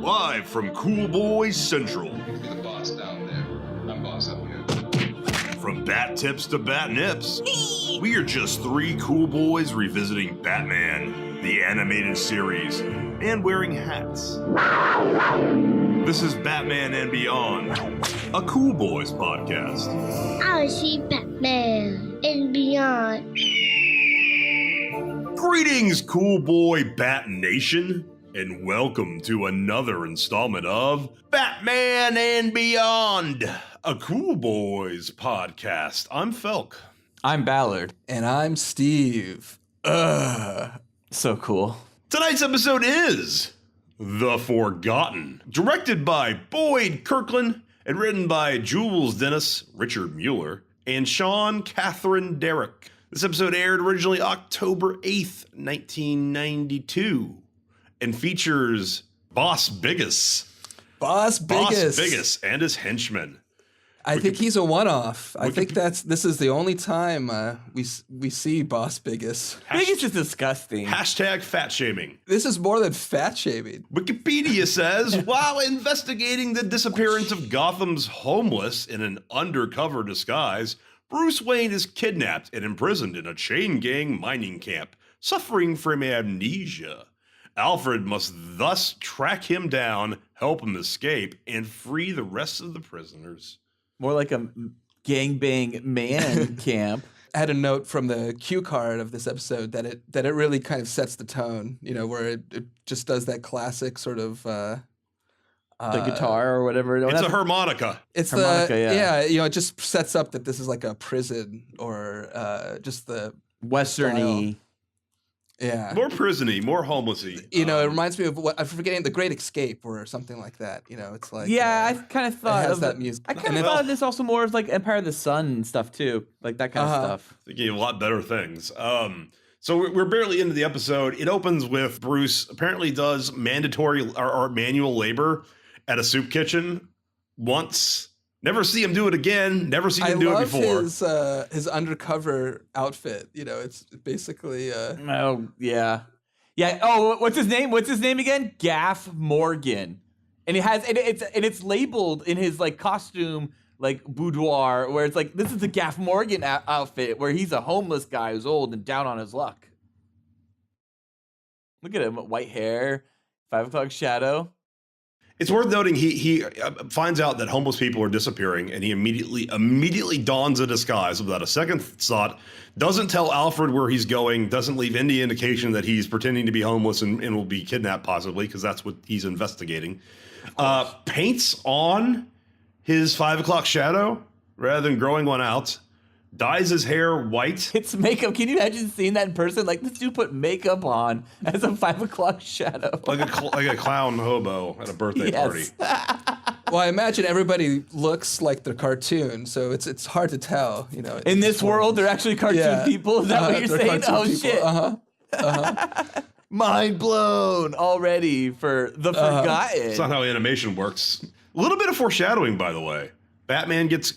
Live from Cool Boys Central. You're the boss down there. I'm boss up here. From bat tips to bat nips, we are just three cool boys revisiting Batman, the animated series, and wearing hats. This is Batman and Beyond, a Cool Boys podcast. I see Batman and Beyond. Greetings, Cool Boy Bat Nation, and welcome to another installment of Batman and Beyond, a Cool Boys podcast. I'm Felk. I'm Ballard. And I'm Steve. So cool. Tonight's episode is The Forgotten, directed by Boyd Kirkland and written by Jules Dennis, Richard Mueller, and Sean Catherine Derrick. This episode aired originally October 8th, 1992, and features Boss Biggis. Boss Biggis and his henchmen. I think he's a one-off. I think this is the only time we see Boss Biggis. Biggis is disgusting. Hashtag fat shaming. This is more than fat shaming. Wikipedia says, while investigating the disappearance of Gotham's homeless in an undercover disguise, Bruce Wayne is kidnapped and imprisoned in a chain gang mining camp, suffering from amnesia. Alfred must thus track him down, help him escape, and free the rest of the prisoners. More like a gangbang man camp. I had a note from the cue card of this episode that it really kind of sets the tone, you know, where it just does that classic sort of the guitar or whatever. It's a harmonica. It's harmonica, yeah, you know, it just sets up that this is like a prison or just the Western-y. style. Yeah. More prison-y, more homelessy. You know, it reminds me of what I'm forgetting, The Great Escape or something like that. You know, it's like Yeah, I kind of thought it has of that music. I kind of thought of this also more as like Empire of the Sun and stuff too, like that kind of stuff. Thinking of a lot better things. So we're barely into the episode. It opens with Bruce apparently does mandatory or manual labor at a soup kitchen once. Never see him do it again. Never see him do it before. I love his undercover outfit. You know, it's basically. Oh yeah. Oh, what's his name? What's his name again? Gaff Morgan, and it's labeled in his like costume like boudoir where it's like this is the Gaff Morgan outfit where he's a homeless guy who's old and down on his luck. Look at him, white hair, 5 o'clock shadow. It's worth noting he finds out that homeless people are disappearing, and he immediately dons a disguise without a second thought. Doesn't tell Alfred where he's going. Doesn't leave any indication that he's pretending to be homeless and will be kidnapped possibly, because that's what he's investigating. Paints on his 5 o'clock shadow rather than growing one out. Dyes his hair white. It's makeup. Can you imagine seeing that in person? Like, this dude put makeup on as a 5 o'clock shadow. Like a clown hobo at a birthday party. Well, I imagine everybody looks like the cartoon, so it's hard to tell. You know, in this world, they're actually cartoon people. Is that what you're saying? Oh people. Shit! Mind blown already for The Forgotten. That's not how animation works. A little bit of foreshadowing, by the way. Batman gets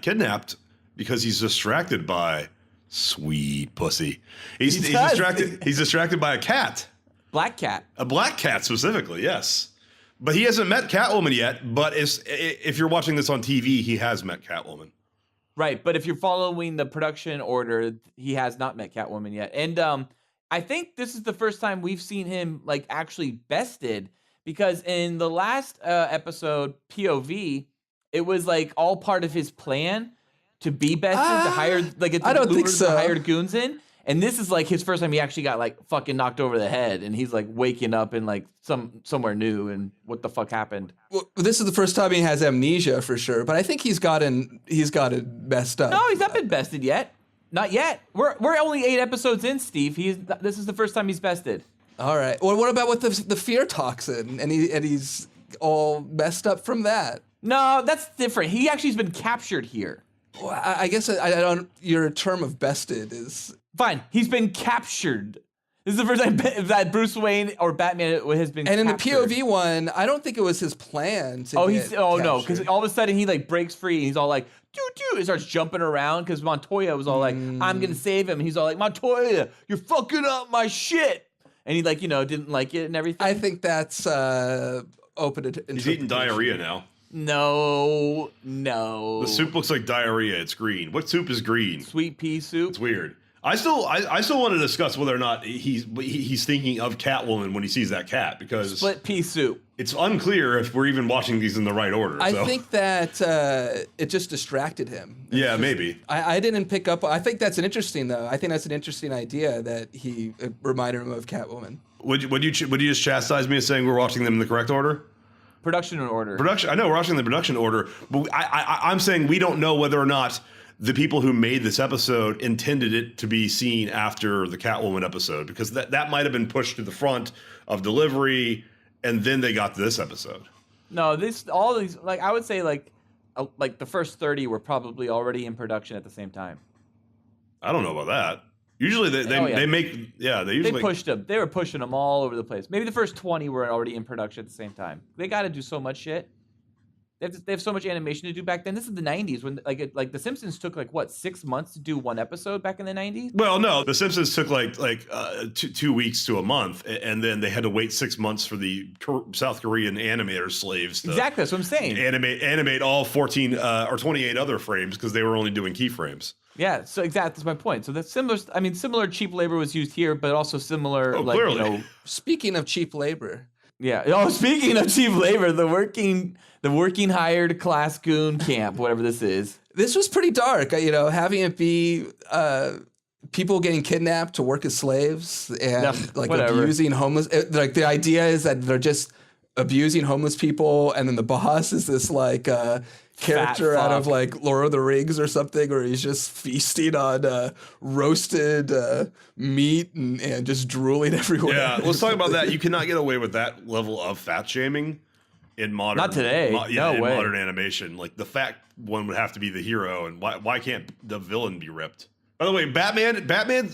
kidnapped because he's distracted by sweet pussy. He's distracted by a cat. Black cat. A black cat specifically, yes. But he hasn't met Catwoman yet, but if you're watching this on TV, he has met Catwoman. Right, but if you're following the production order, he has not met Catwoman yet. And I think this is the first time we've seen him like actually bested, because in the last episode, POV, it was like all part of his plan to be bested, to hire like I don't think so. To hire goons in. And this is like his first time he actually got like fucking knocked over the head, and he's like waking up in like somewhere new, and what the fuck happened? Well, this is the first time he has amnesia for sure, but I think he's gotten messed up. No, he's not been bested yet. Not yet. We're only 8 episodes in, Steve. This is the first time he's bested. All right. Well, what about with the fear toxin, and he's all messed up from that? No, that's different. He actually's been captured here. Well, I guess I don't. Your term of bested is fine. He's been captured. This is the first time that Bruce Wayne or Batman has been. And captured. in the POV one, I don't think it was his plan to. No, because all of a sudden he like breaks free. And he's all like, doo. He starts jumping around because Montoya was all like, I'm gonna save him. And he's all like, Montoya, you're fucking up my shit. And he like didn't like it and everything. I think that's open He's eating diarrhea now. No. The soup looks like diarrhea. It's green. What soup is green? Sweet pea soup. It's weird. I still want to discuss whether or not he's thinking of Catwoman when he sees that cat, because Split pea soup. it's unclear if we're even watching these in the right order. I so. think that it just distracted him. Yeah, maybe. I didn't pick up. I think that's an interesting idea that he reminded him of Catwoman. Would you just chastise me as saying we're watching them in the correct order? Production order. Production. I know we're watching the production order, but I'm saying we don't know whether or not the people who made this episode intended it to be seen after the Catwoman episode, because that might have been pushed to the front of delivery, and then they got to this episode. No, all these, like, I would say like the first 30 were probably already in production at the same time. I don't know about that. Usually they Pushed them. They were pushing them all over the place. Maybe the first 20 were already in production at the same time. They got to do so much shit. They have so much animation to do back then. This is the 90s when like The Simpsons took 6 months to do one episode back in the 90s. Well, no, The Simpsons took 2 weeks to a month, and then they had to wait 6 months for the South Korean animator slaves to Exactly, that's what I'm saying. Animate all 14 or 28 other frames because they were only doing keyframes. Yeah, so exactly, that's my point. So that's similar. I mean, similar cheap labor was used here, but also similar. Clearly. Speaking of cheap labor. Yeah. Oh, speaking of cheap labor, the working hired class goon camp, whatever this is. This was pretty dark, having it be people getting kidnapped to work as slaves and whatever. Abusing homeless. The idea is that they're just abusing homeless people, and then the boss is this character out of Lord of the Rings or something, where he's just feasting on roasted meat and just drooling everywhere. Yeah, let's talk about that. You cannot get away with that level of fat shaming in modern. Not today. No way. Modern animation. Like, the fat one would have to be the hero, and why can't the villain be ripped? By the way, Batman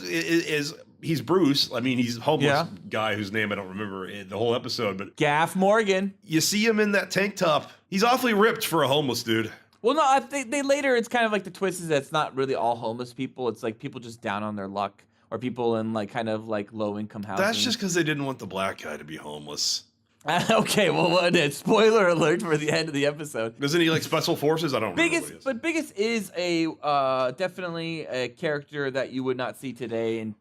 is he's Bruce. I mean, he's a homeless guy whose name I don't remember in the whole episode, but Gaff Morgan. You see him in that tank top. He's awfully ripped for a homeless dude. Well, no, they later, it's kind of like the twist is that it's not really all homeless people. It's like people just down on their luck, or people in low income housing. That's just because they didn't want the black guy to be homeless. Okay, well, spoiler alert for the end of the episode. Doesn't he like special forces? I don't remember. Biggest is a definitely a character that you would not see today in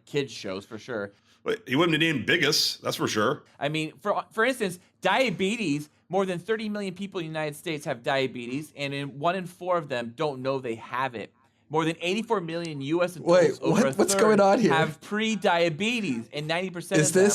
kids shows for sure. But he wouldn't be named Biggest, that's for sure. I mean, for instance, diabetes. More than 30 million people in the United States have diabetes, and 1 in 4 of them don't know they have it. More than 84 million U.S. adults what's going on here? Have pre-diabetes, and 90% of them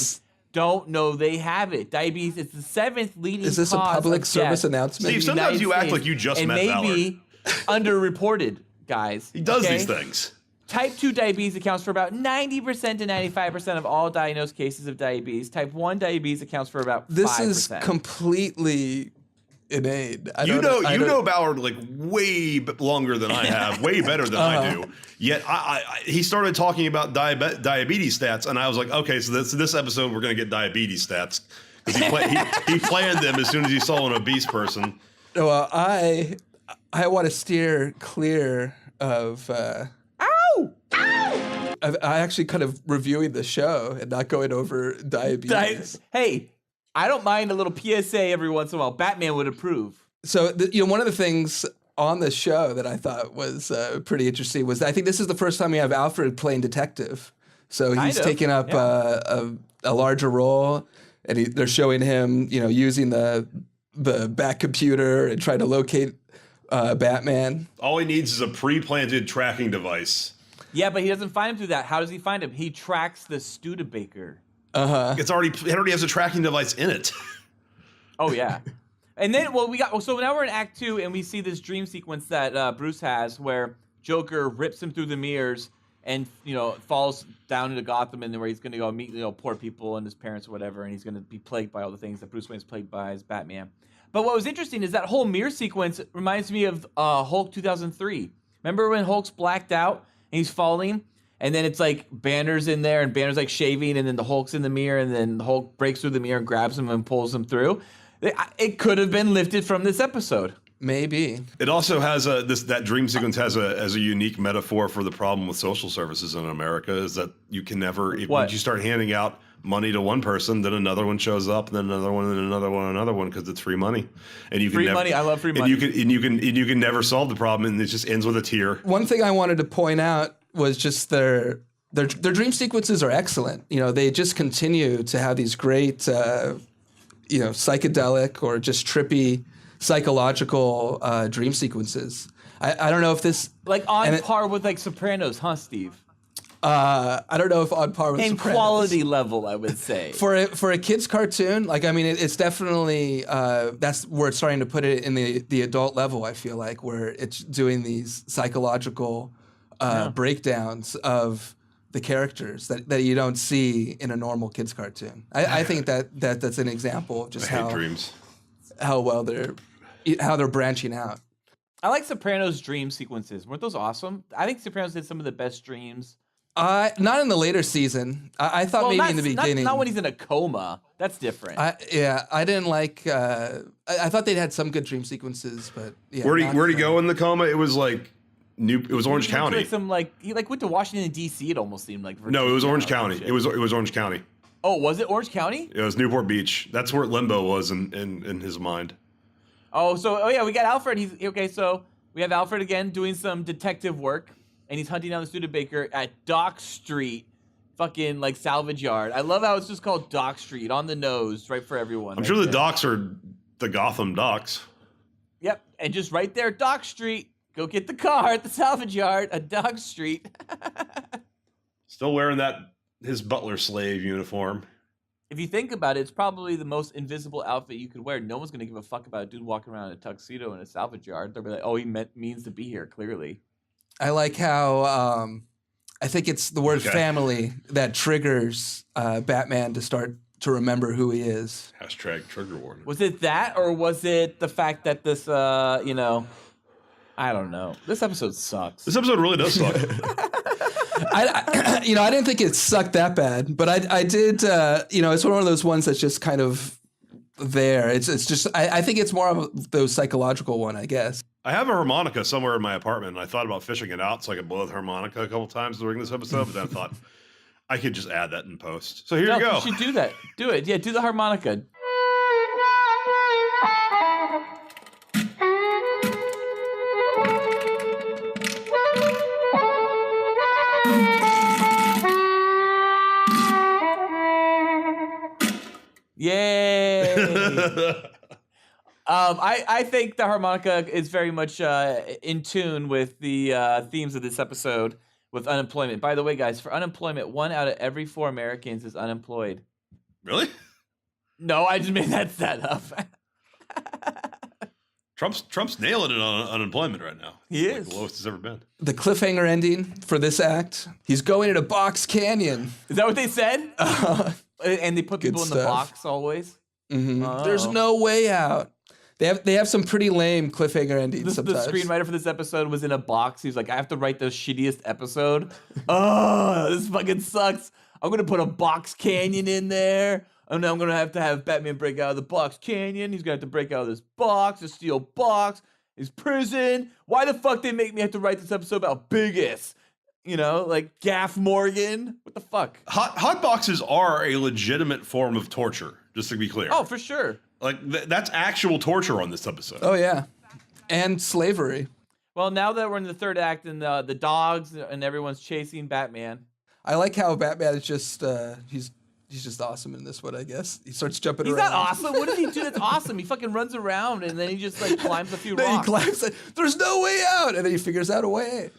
don't know they have it. Diabetes is the 7th leading cause. Is this a public service announcement? Steve, sometimes you act like you just met Ballard. And maybe underreported, guys. He does these things. Type 2 diabetes accounts for about 90% to 95% of all diagnosed cases of diabetes. Type 1 diabetes accounts for about 5%. This is completely inane. You know Ballard way longer than I have, way better than I do. Yet he started talking about diabetes stats, and I was like, okay, so this episode we're going to get diabetes stats. He planned them as soon as he saw an obese person. Well, I want to steer clear of... I actually kind of reviewing the show and not going over diabetes. Hey, I don't mind a little PSA every once in a while. Batman would approve. So, one of the things on the show that I thought was pretty interesting was I think this is the first time we have Alfred playing detective. So he's taking up a larger role, and they're showing him, using the back computer and trying to locate Batman. All he needs is a pre-planted tracking device. Yeah, but he doesn't find him through that. How does he find him? He tracks the Studebaker. It already has a tracking device in it. Oh yeah. And then, so now we're in Act 2, and we see this dream sequence that Bruce has where Joker rips him through the mirrors and, falls down into Gotham, and where he's going to go meet, poor people and his parents or whatever, and he's going to be plagued by all the things that Bruce Wayne's plagued by as Batman. But what was interesting is that whole mirror sequence reminds me of Hulk 2003. Remember when Hulk's blacked out and he's falling? And then it's Banner's in there, and Banner's shaving, and then the Hulk's in the mirror, and then the Hulk breaks through the mirror and grabs him and pulls him through. It could have been lifted from this episode. Maybe. It also has that dream sequence has a unique metaphor for the problem with social services in America, is that you can never, once you start handing out money to one person, then another one shows up, and then another one, and another one, because it's free money, and you can free money. I love free money. And you can never solve the problem, and it just ends with a tear. One thing I wanted to point out was just their dream sequences are excellent. You know, they just continue to have these great, psychedelic or just trippy psychological dream sequences. I don't know if this par with like Sopranos, huh, Steve? I don't know if on par with in Sopranos. Quality level, I would say. For a kid's cartoon, it's definitely that's where it's starting to put it in the adult level. I feel like where it's doing these psychological breakdowns of the characters that you don't see in a normal kids cartoon. I think that's an example of just how well they're branching out. I like Sopranos dream sequences. Weren't those awesome? I think Sopranos did some of the best dreams. Not in the later season. I thought maybe in the beginning. Not when he's in a coma. That's different. I didn't like. I thought they'd had some good dream sequences, but yeah. Where'd he go in the coma? It was like It was Orange County. He went to Washington D.C. It almost seemed like. No, it was Orange County. It was Orange County. Oh, was it Orange County? It was Newport Beach. That's where Limbo was in his mind. Oh yeah, we got Alfred. So we have Alfred again doing some detective work, and he's hunting down the Studebaker at Dock Street, fucking like salvage yard. I love how it's just called Dock Street, on the nose, right for everyone. I'm sure the docks are the Gotham docks. Yep, and just right there, Dock Street. Go get the car at the salvage yard at Dock Street. Still wearing his butler slave uniform. If you think about it, it's probably the most invisible outfit you could wear. No one's going to give a fuck about a dude walking around in a tuxedo in a salvage yard. They'll be like, oh, he means to be here, clearly. I like how I think it's the word family that triggers Batman to start to remember who he is. # trigger warning. Was it that, or was it the fact that this, I don't know. This episode sucks. This episode really does suck. I didn't think it sucked that bad, but I did. It's one of those ones that's just kind of there. It's just I think it's more of those psychological one, I guess. I have a harmonica somewhere in my apartment, and I thought about fishing it out so I could blow the harmonica a couple times during this episode, but then I thought I could just add that in post. So here you go. You should do that. Do it. Yeah, do the harmonica. Yay! I think the harmonica is very much in tune with the themes of this episode with unemployment. By the way, guys, for unemployment, 1 out of every 4 Americans is unemployed. Really? No, I just made that stat up. Trump's nailing it on unemployment right now. He is. Like the lowest it's ever been. The cliffhanger ending for this act, he's going into Box Canyon. Is that what they said? And they put people in the box always? Mm-hmm. Oh. There's no way out. They have some pretty lame cliffhanger endings sometimes. The screenwriter for this episode was in a box. He was like, I have to write the shittiest episode. Oh, this fucking sucks. I'm going to put a Box Canyon in there. And then I'm going to have Batman break out of the Box Canyon. He's going to have to break out of this box, a steel box, his prison. Why the fuck they make me have to write this episode about Biggest? Like Gaff Morgan. What the fuck? Hot boxes are a legitimate form of torture, just to be clear. Oh, for sure. Like, that's actual torture on this episode. Oh, yeah. And slavery. Well, now that we're in the third act and the dogs and everyone's chasing Batman. I like how Batman is just, he's just awesome in this one, I guess. He starts jumping around. He's not awesome. What does he do that's awesome? He fucking runs around and then he just like climbs a few rocks. He climbs, there's no way out. And then he figures out a way,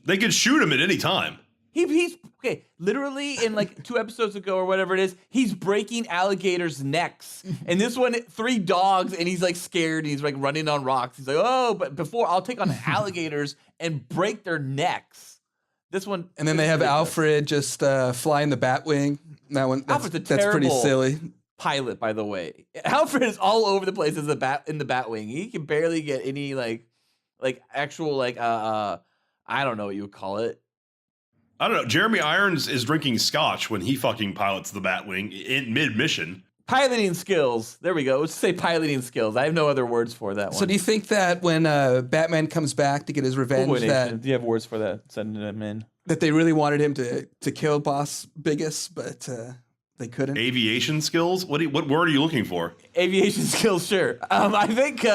They could shoot him at any time. He's okay. Literally, in like 2 episodes ago or whatever it is, he's breaking alligators' necks. And this one, 3 dogs, and he's like scared. And he's like running on rocks. He's like, oh, but before I'll take on alligators and break their necks. This one, and then they have Alfred just flying the Batwing. That one, that's pretty silly. Pilot, by the way. Alfred is all over the place as in the Batwing. He can barely get any like actual I don't know what you would call it. I don't know. Jeremy Irons is drinking scotch when he fucking pilots the Batwing in mid-mission. Piloting skills. There we go. Let's say piloting skills. I have no other words for that one. So do you think that when Batman comes back to get his revenge, do you have words for that? Sending him in. That they really wanted him to kill Boss Biggest, but they couldn't. Aviation skills? What word are you looking for? Aviation skills, sure. I think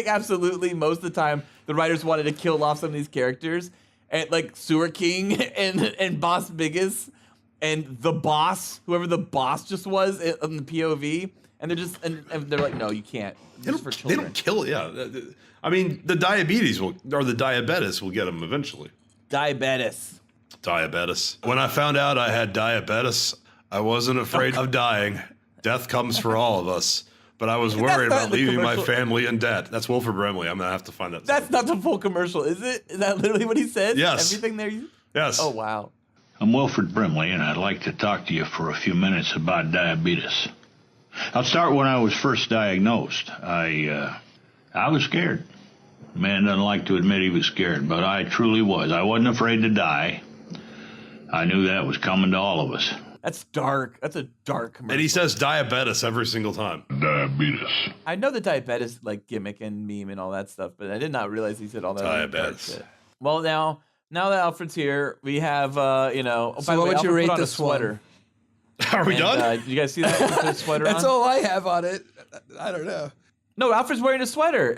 absolutely most of the time the writers wanted to kill off some of these characters, and like Sewer King and Boss Biggest and the boss, whoever the boss just was in the POV, and they're just and they're like, no, you can't. This is for children. They don't kill. Yeah, I mean the diabetes the diabetes will get them eventually. Diabetes. When I found out I had diabetes, I wasn't afraid of dying. Death comes for all of us. But I was worried about leaving my family in debt. That's Wilford Brimley. I'm going to have to find that. That's not the full commercial, is it? Is that literally what he said? Yes. Everything there? Yes. Oh, wow. I'm Wilford Brimley, and I'd like to talk to you for a few minutes about diabetes. I'll start when I was first diagnosed. I was scared. Man doesn't like to admit he was scared, but I truly was. I wasn't afraid to die. I knew that was coming to all of us. That's dark. That's a dark commercial. And he says diabetes every single time. Diabetes. I know the diabetes like gimmick and meme and all that stuff, but I did not realize he said all that. Diabetes. Shit. Well, now that Alfred's here, we have you know. Oh, so what would you rate this sweater? Are we done? You guys see that? He put a sweater That's on? all I have on it. I don't know. No, Alfred's wearing a sweater.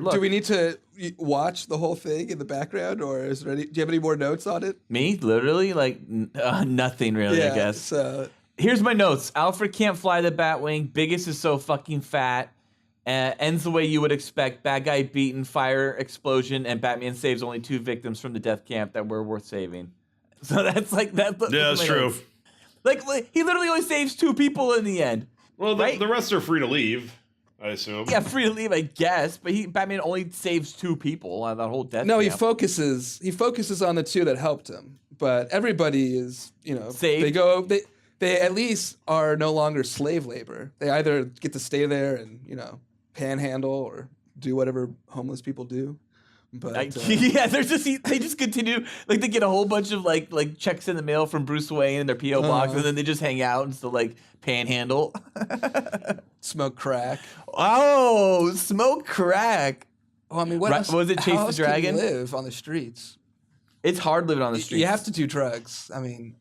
Look. Do we need to watch the whole thing in the background, or is there do you have any more notes on it? Me? Literally? Like, nothing really, I guess. So here's my notes. Alfred can't fly the Batwing. Biggest is so fucking fat. Ends the way you would expect. Bad guy beaten, fire explosion, and Batman saves only 2 victims from the death camp that were worth saving. So that's like that. Yeah, that's true. Notes. Like, he literally only saves 2 people in the end. Well, right? the rest are free to leave, I assume. Yeah, free to leave, I guess. But Batman only saves 2 people on that whole death no, camp. he focuses on the 2 that helped him, but everybody is saved. They at least are no longer slave labor. They either get to stay there and panhandle or do whatever homeless people do. But yeah, they just continue, like, they get a whole bunch of like checks in the mail from Bruce Wayne in their PO box, and then they just hang out and still like panhandle, smoke crack. Oh, smoke crack. Well, I mean, what else? Was it Chase the Dragon? Can you live on the streets. It's hard living on the streets. You have to do drugs. I mean,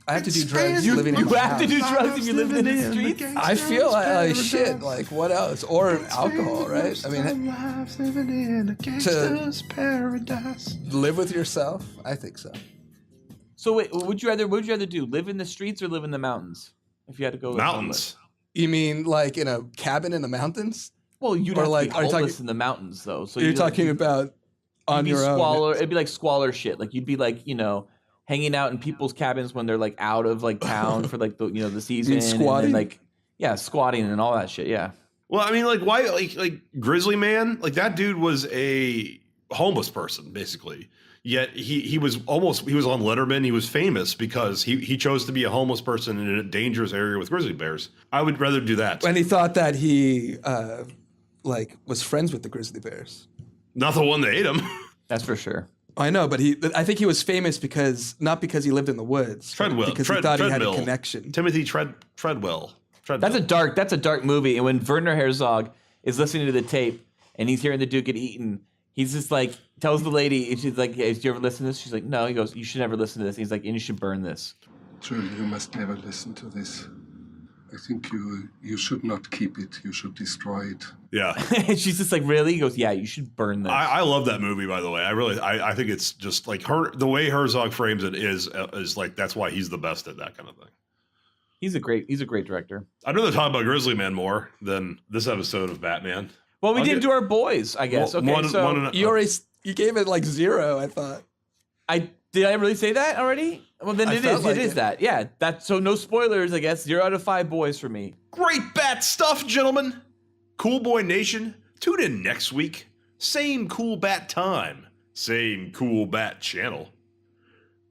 I have to do drugs living in You the have house. to do drugs if you live in the streets? I feel like shit. Like, what else? Or alcohol, right? I mean, to live with yourself, I think so. So wait, what would you rather do? Live in the streets or live in the mountains? If you had to go Mountains. You mean like in a cabin in the mountains? Well, you'd Or have like, to are be you homeless talking- in the mountains, though. So You're talking about on your own. It'd be like squalor shit. Like, you'd be like, hanging out in people's cabins when they're like out of like town for like the season. squatting? And then, squatting and all that shit. Yeah. Well, I mean, like, why, like Grizzly Man, like that dude was a homeless person, basically. Yet he was on Letterman. He was famous because he chose to be a homeless person in a dangerous area with grizzly bears. I would rather do that. And he thought that he was friends with the grizzly bears. Not the one that ate him. That's for sure. I know, but I think he was famous not because he lived in the woods. Treadwell. Because he thought he had a connection. Timothy Treadwell. That's a dark movie. And when Werner Herzog is listening to the tape and he's hearing the dude get eaten, he's just like, tells the lady, and she's like, hey, did you ever listen to this? She's like, no. He goes, you should never listen to this. And he's like, and you should burn this. Truly, you must never listen to this. I think you should not keep it. You should destroy it. Yeah. And she's just like, really? He goes, yeah, you should burn this. I love that movie, by the way. I think it's just like the way Herzog frames it is like, that's why he's the best at that kind of thing. He's a great director. I'd rather talk about Grizzly Man more than this episode of Batman. Well, we didn't do our boys, I guess. Well, You gave it like 0, I thought. Did I really say that already? Well, then it is that. Yeah, that's so no spoilers, I guess. 0 out of 5 boys for me. Great bat stuff, gentlemen. Cool Boy Nation, tune in next week. Same Cool Bat time, same Cool Bat channel.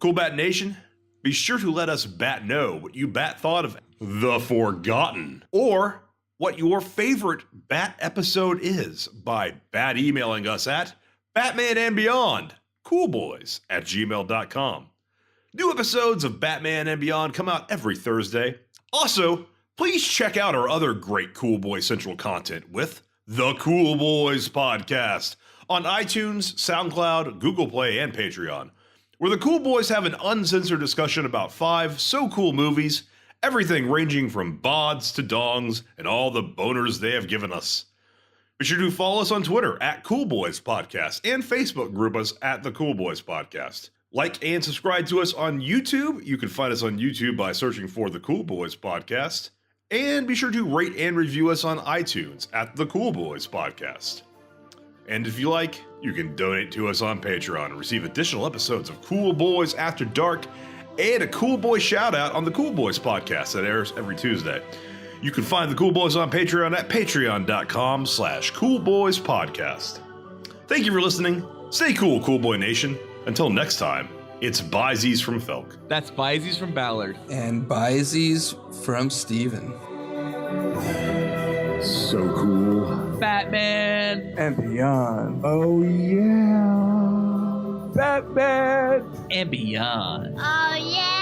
Cool Bat Nation, be sure to let us bat know what you bat thought of The Forgotten, or what your favorite bat episode is by bat emailing us at batmanandbeyondcoolboys@gmail.com. New episodes of Batman and Beyond come out every Thursday. Also, please check out our other great Cool Boy Central content with The Cool Boys Podcast on iTunes, SoundCloud, Google Play, and Patreon, where the Cool Boys have an uncensored discussion about 5 so cool movies Everything ranging from bods to dongs and all the boners they have given us. Be sure to follow us on Twitter at coolboyspodcast and Facebook group us at the Cool Boys Podcast. Like and subscribe to us on YouTube. You can find us on YouTube by searching for the Cool Boys Podcast. And be sure to rate and review us on iTunes at the Cool Boys Podcast. And if you like, you can donate to us on Patreon and receive additional episodes of Cool Boys After Dark and a Cool Boy shout out on the Cool Boys Podcast that airs every Tuesday. You can find the Cool Boys on Patreon at patreon.com/coolboyspodcast. Thank you for listening. Stay cool, Cool Boy Nation. Until next time, it's Byzies from Felk. That's Byzies from Ballard. And Byzies from Steven. So cool. Batman And beyond. Oh, yeah. Batman and Beyond. Oh, yeah.